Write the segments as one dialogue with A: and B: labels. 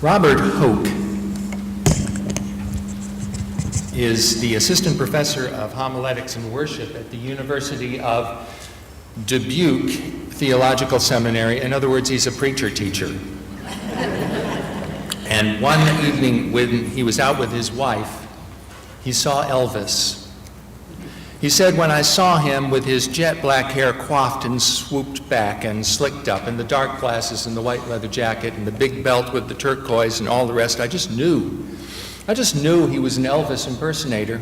A: Robert Hoke is the assistant professor of homiletics and worship at the University of Dubuque Theological Seminary. In other words, he's a preacher teacher. And one evening when he was out with his wife, he saw Elvis. He said, when I saw him with his jet black hair coiffed and swooped back and slicked up, and the dark glasses and the white leather jacket and the big belt with the turquoise and all the rest, I just knew he was an Elvis impersonator.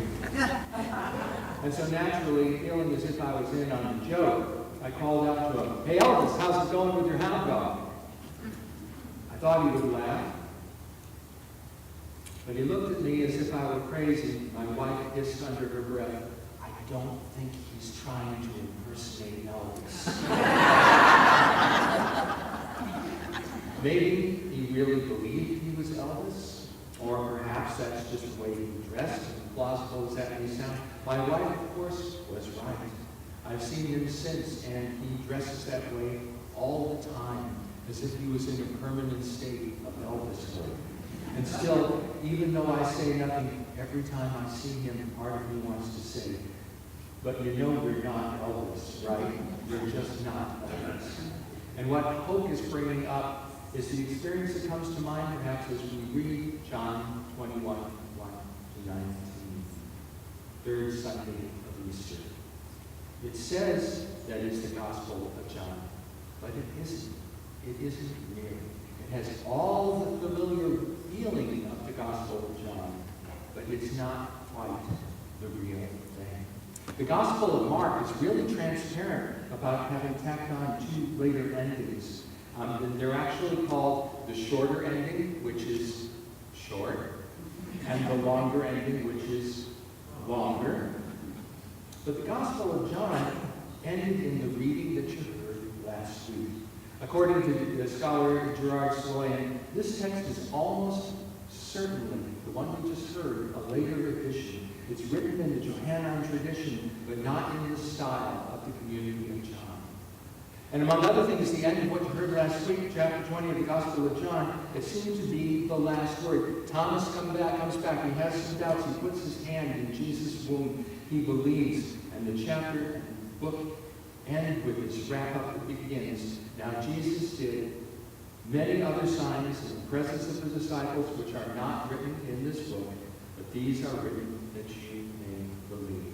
A: And so naturally, feeling as if I was in on the joke, I called out to him, "Hey Elvis, how's it going with your hound dog?" I thought he would laugh, but he looked at me as if I were crazy. My wife hissed under her breath, "I don't think he's trying to impersonate Elvis." Maybe he really believed he was Elvis, or perhaps that's just the way he dressed, as plausible as that may sound. My wife, of course, was right. I've seen him since, and he dresses that way all the time, as if he was in a permanent state of Elvishood. And still, even though I say nothing, every time I see him, part of me wants to say, "But you know you're not Elvis, right? You're just not Elvis." And what Hoke is bringing up is the experience that comes to mind, perhaps, as we read John 21:1-19, third Sunday of Easter. It says that it's the Gospel of John, but it isn't. It isn't real. It has all the familiar feeling of the Gospel of John, but it's not quite the real thing. The Gospel of Mark is really transparent about having tacked on two later endings. They're actually called the shorter ending, which is short, and the longer ending, which is longer. But the Gospel of John ended in the reading that you heard last week. According to the scholar Gerard Sloyan, this text is almost certainly, the one we just heard, a later edition. It's written in the Johannine tradition, but not in the style of the community of John. And among other things, the end of what you heard last week, chapter 20 of the Gospel of John, it seems to be the last word. Thomas comes back, he has some doubts, he puts his hand in Jesus' wound, he believes, and the chapter and the book end with this wrap-up that begins. Now Jesus did many other signs in the presence of the disciples, which are not written in this book, but these are written that you may believe.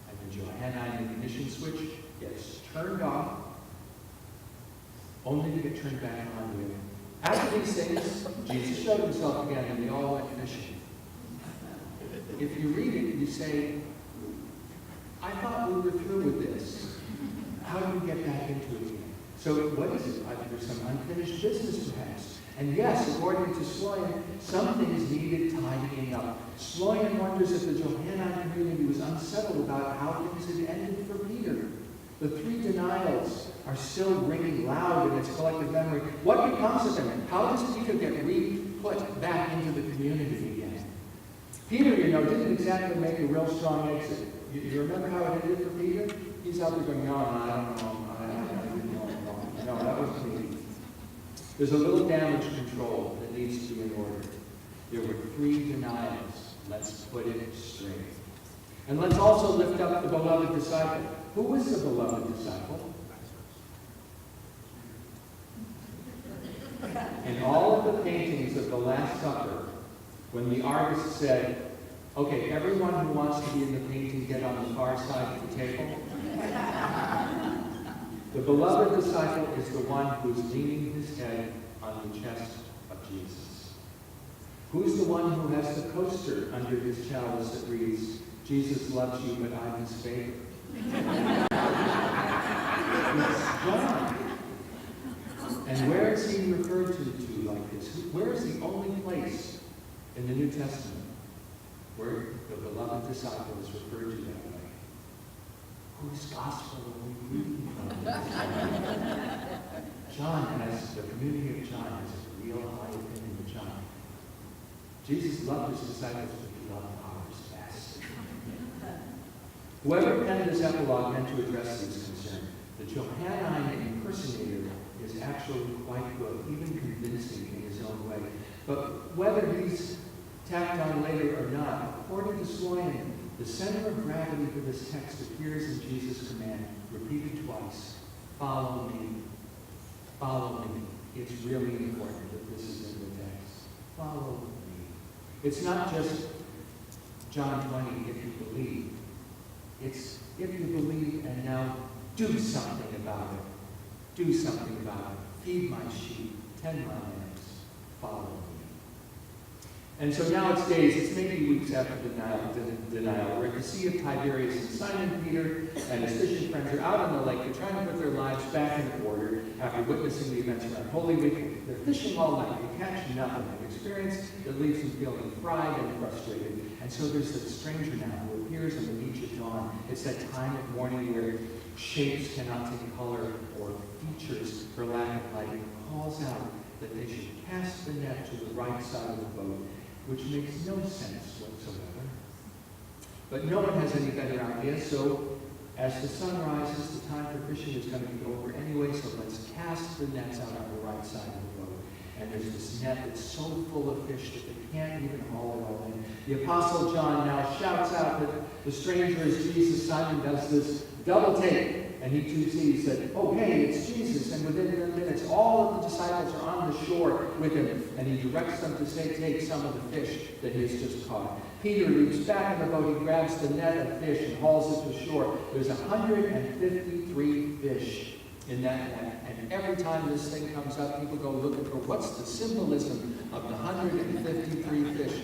A: And the Johannine ignition switch gets turned off, only to get turned back on again. After these things, Jesus showed himself again, and they all went fishing. If you read it, you say, "I thought we were through with this. How do we get back into it again?" So what is it? There's some unfinished business, perhaps. And yes, according to Sloyan, some things needed tidying up. Sloyan wonders if the Johannine community was unsettled about how things had ended for Peter. The three denials are still ringing loud in its collective memory. What becomes of him? How does Peter get re-put back into the community again? Peter, didn't exactly make a real strong exit. You remember how it ended for Peter? He's out there going, "No, I don't know. No, that wasn't me." There's a little damage control that needs to be in order. There were three denials. Let's put it straight. And let's also lift up the beloved disciple. Who was the beloved disciple? In all of the paintings of the Last Supper, when the artist said, "Okay, everyone who wants to be in the painting, get on the far side of the table," the beloved disciple is the one who's leaning his head on the chest of Jesus. Who's the one who has the coaster under his chalice that reads, "Jesus loves you, but I'm his favorite"? It's John. And where is he referred to like this? Where is the only place in the New Testament where the beloved disciple is referred to that way? Whose gospel are we reading from? John has, the community of John has a real high opinion of John. Jesus loved his disciples, but he loved ours best. Whoever penned this epilogue meant to address this concern. The Johannine impersonator is actually quite good, even convincing in his own way. But whether he's tacked on later or not, according to Sloyan, the center of gravity for this text appears in Jesus' command, repeated twice, follow me, follow me. It's really important that this is in the text. Follow me. It's not just John 20, if you believe. It's if you believe and now do something about it. Do something about it. Feed my sheep, tend my lambs, follow me. And so now it's days, it's maybe weeks after denial. We're at the Sea of Tiberias, and Simon Peter and his fishing friends are out on the lake. They're trying to put their lives back in order after witnessing the events around Holy Week. They're fishing all night. They catch nothing. An experience that leaves them feeling fried and frustrated. And so there's this stranger now who appears on the beach at dawn. It's that time of morning where shapes cannot take color or features for lack of light. He calls out that they should cast the net to the right side of the boat, which makes no sense whatsoever. But no one has any better idea, so as the sun rises, the time for fishing is going to be over anyway, so let's cast the nets out on the right side of the boat. And there's this net that's so full of fish that they can't even haul it all in. The Apostle John now shouts out that the stranger is Jesus. Simon does this double take, and he too sees that, oh, hey, it's Jesus. And within minutes, all of the disciples are on the shore with him, and he directs them to say, take some of the fish that he has just caught. Peter leaps back in the boat, he grabs the net of fish and hauls it to shore. There's 153 fish in that net. And every time this thing comes up, people go looking for what's the symbolism of the 153 fish.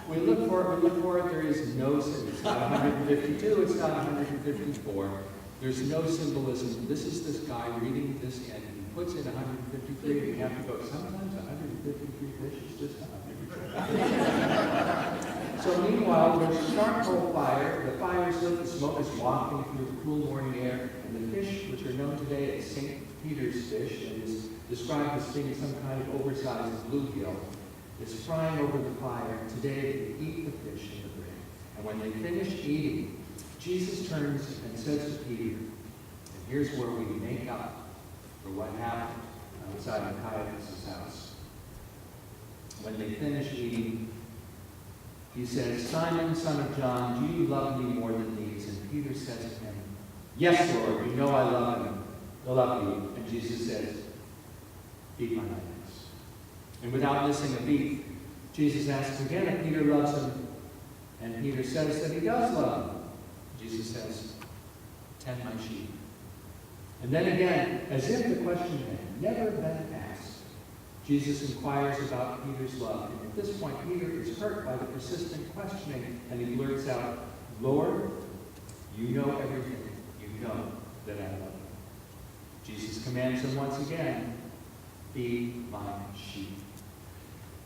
A: We look for it, there is no symbol. It's not 152, it's not 154. There's no symbolism. This is this guy reading this, and he puts in 153, and we have to go, sometimes 153 fish is just 153. So meanwhile, there's a charcoal fire. The fire is lit, the smoke is wafting through the cool morning air, and the fish, which are known today as St. Peter's fish, and is described as being some kind of oversized bluegill, is frying over the fire. Today they eat the fish and the bread. And when they finish eating, Jesus turns and says to Peter, and here's where we make up for what happened outside of Caiaphas' house. When they finish eating, he says, Simon, son of John, do you love me more than these? And Peter says to him, yes, Lord, you know I love you. And Jesus says, feed my lambs. And without missing a beat, Jesus asks again if Peter loves him. And Peter says that he does love him. Jesus says, tend my sheep. And then again, as if the question had never been asked, Jesus inquires about Peter's love. And at this point, Peter is hurt by the persistent questioning, and he blurts out, Lord, you know everything. You know that I love you. Jesus commands him once again, feed my sheep.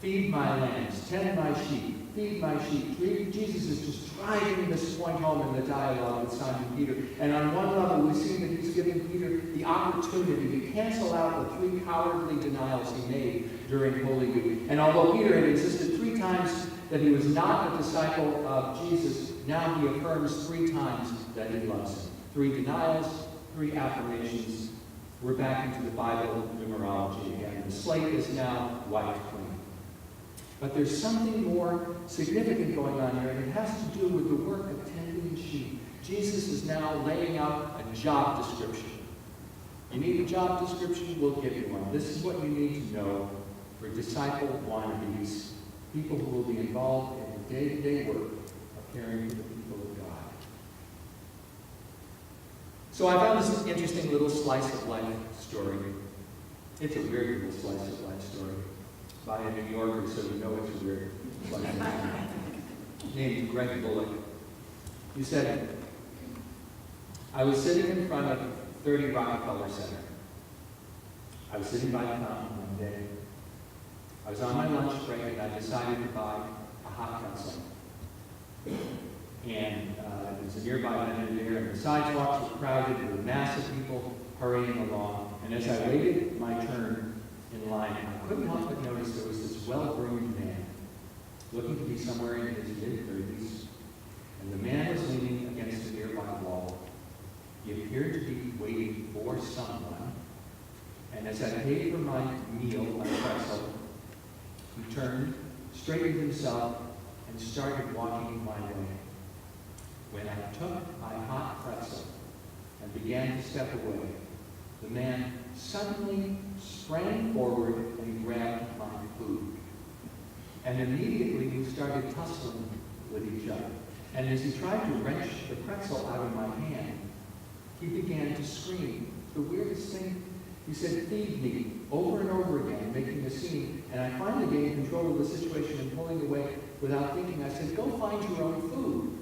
A: Feed my lambs, tend my sheep, feed my sheep. Jesus is just driving this point home in the dialogue with Simon Peter. And on one level, we see that he's giving Peter the opportunity to cancel out the 3 cowardly denials he made during Holy Week. And although Peter had insisted 3 times that he was not a disciple of Jesus, now he affirms 3 times that he loves him. 3 denials, 3 affirmations. We're back into the Bible numerology again. The slate is now wiped clean. But there's something more significant going on here, and it has to do with the work of tending sheep. Jesus is now laying out a job description. You need a job description? We'll give you one. This is what you need to know for disciple wannabes, people who will be involved in the day-to-day work of caring for the people of God. So I found this interesting little slice of life story. It's a weird little slice of life story by a New Yorker, so you know it's a weird slice of life. Named Greg Bullock. He said, I was sitting in front of 30 Rockefeller Center. I was sitting by the fountain one day. I was on my lunch break, and I decided to buy a hot pretzel. And there was a nearby vendor there, and the sidewalks were crowded with massive people hurrying along. And as I waited my turn in line, I couldn't help but notice there was this well-groomed man, looking to be somewhere in his mid-30s. And the man was leaning against a nearby wall. He appeared to be waiting for someone. And as I paid for my meal, my pretzel, He turned, straightened himself, and started walking my way. When I took my hot pretzel and began to step away, the man suddenly sprang forward and grabbed my food. And immediately we started tussling with each other. And as he tried to wrench the pretzel out of my hand, he began to scream. The weirdest thing, he said, "Feed me," over and over again, making a scene. And I finally gained control of the situation and pulling away without thinking. I said, "Go find your own food."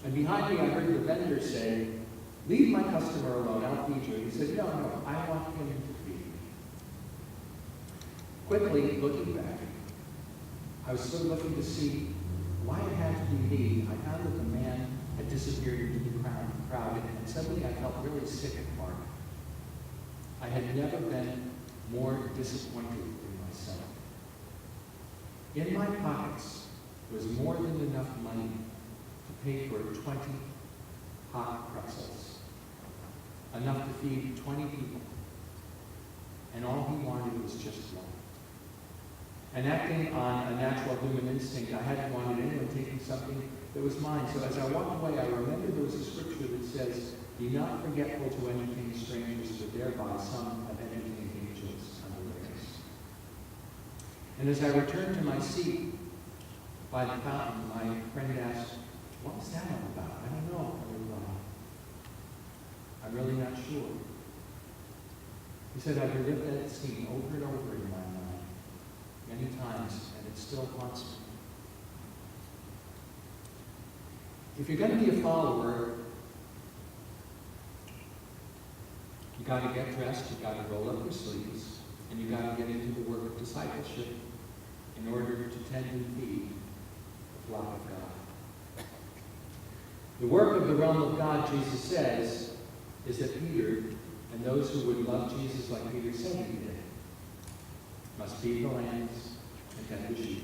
A: And behind me I heard the vendor say, "Leave my customer alone, I'll feed you." He said, No, I want him to feed me." Quickly looking back, I was still looking to see why it had to be me. I found that the man had disappeared into the crowd, and suddenly I felt really sick at heart. I had never been more disappointed in myself. In my pockets was more than enough money to pay for 20 hot pretzels, enough to feed 20 people, and all he wanted was just one. And acting on a natural human instinct, I hadn't wanted anyone taking something that was mine. So as I walked away, I remembered there was a scripture that says, "Be not forgetful to entertain strangers, for thereby some have entertained angels unawares." And as I returned to my seat by the fountain, my friend asked, "What was that all about?" "I don't know," I replied. "I'm really not sure." He said, "I've relived that scene over and over in my mind many times, and it still haunts me." If you're going to be a follower, you got to get dressed, you got to roll up your sleeves, and you got to get into the work of discipleship in order to tend and feed the flock of God. The work of the realm of God, Jesus says, is that Peter and those who would love Jesus like Peter said he did must feed the lambs and tend the sheep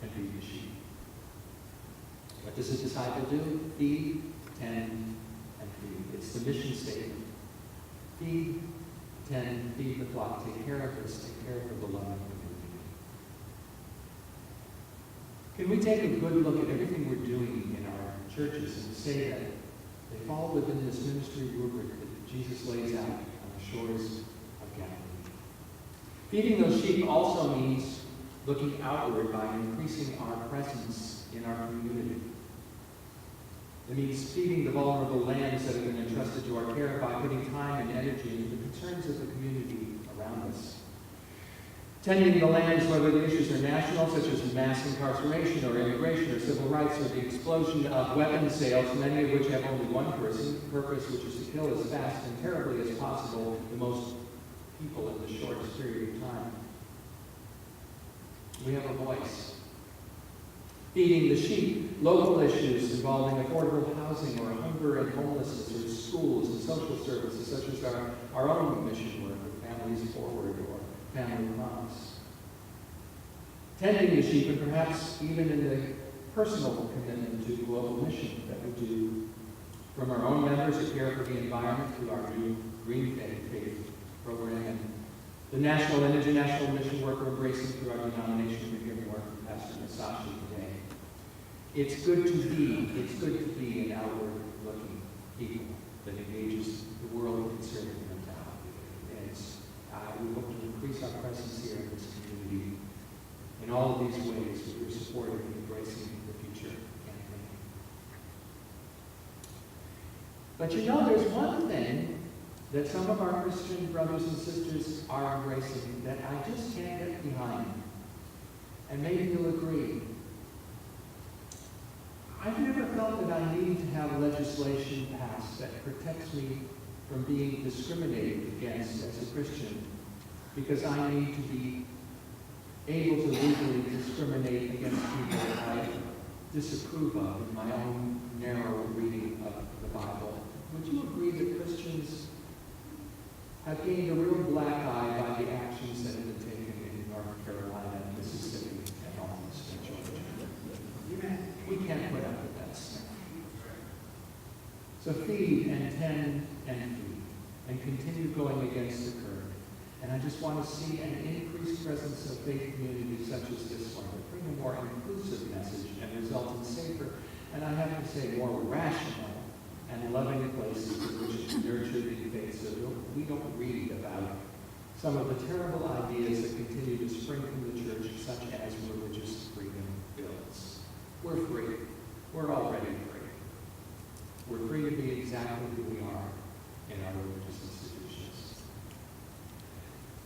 A: and feed the sheep. What does a disciple do? Feed, tend, and feed. It's the mission statement. Feed, tend, feed the flock. Take care of this. Take care of the beloved community. Can we take a good look at everything we're doing in our churches and say that they fall within this ministry rubric that Jesus lays out on the shores of Galilee? Feeding those sheep also means looking outward by increasing our presence in our community. It means feeding the vulnerable lambs that have been entrusted to our care by putting time and energy into the concerns of the community around us. Tending the lambs, whether the issues are national, such as mass incarceration or immigration or civil rights, or the explosion of weapons sales, many of which have only one purpose, which is to kill as fast and terribly as possible the most people in the shortest period of time. We have a voice. Feeding the sheep, local issues involving affordable housing or hunger and homelessness, or schools and social services such as our own mission work with Families Forward or Family Promise. Tending the sheep, and perhaps even in the personal commitment to global mission that we do from our own members who care for the environment through our new Green Faith program, and the national and international mission work we're embracing through our denomination and giving work from Pastor Masashi today. It's good to be an outward-looking people that engages the world with conservative mentality. And we hope to increase our presence here in this community in all of these ways that we're supporting and embracing the future campaign. But you know, there's one thing that some of our Christian brothers and sisters are embracing that I just can't get behind. And maybe you'll agree. I've never felt that I need to have legislation passed that protects me from being discriminated against as a Christian, because I need to be able to legally discriminate against people I disapprove of in my own narrow reading of the Bible. Would you agree that Christians have gained a real black eye by the actions that have been taken in North Carolina, Mississippi, and almost in Georgia? We can't put up with that stuff. So feed and tend and feed, and continue going against the curve. And I just want to see an increased presence of faith communities such as this one that bring a more inclusive message and result in safer, and I have to say more rational and loving places in which to nurture the faith so we don't read about some of the terrible ideas that continue to spring from the church, such as religious freedom bills. We're free. We're already free. We're free to be exactly who we are in our religious institutions.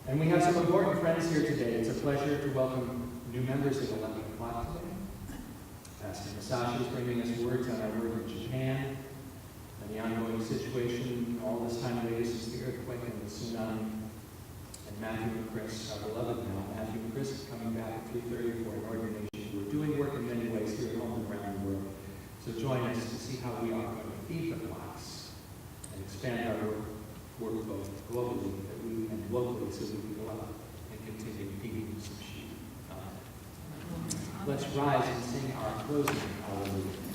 A: And we have some important friends here today. It's a pleasure to welcome new members at 11 o'clock today. Pastor Masashi is bringing us words on our work in Japan and the ongoing situation all this time later since the earthquake and the tsunami. And Matthew and Chris, our beloved now, Matthew and Chris are coming back at 3:30 for an ordination. We're doing work in many ways here at home and around the world. So join us to see how we are going to feed the flocks and expand our work both globally and locally so we can go out and continue feeding some sheep. Let's rise and sing our closing hallelujah.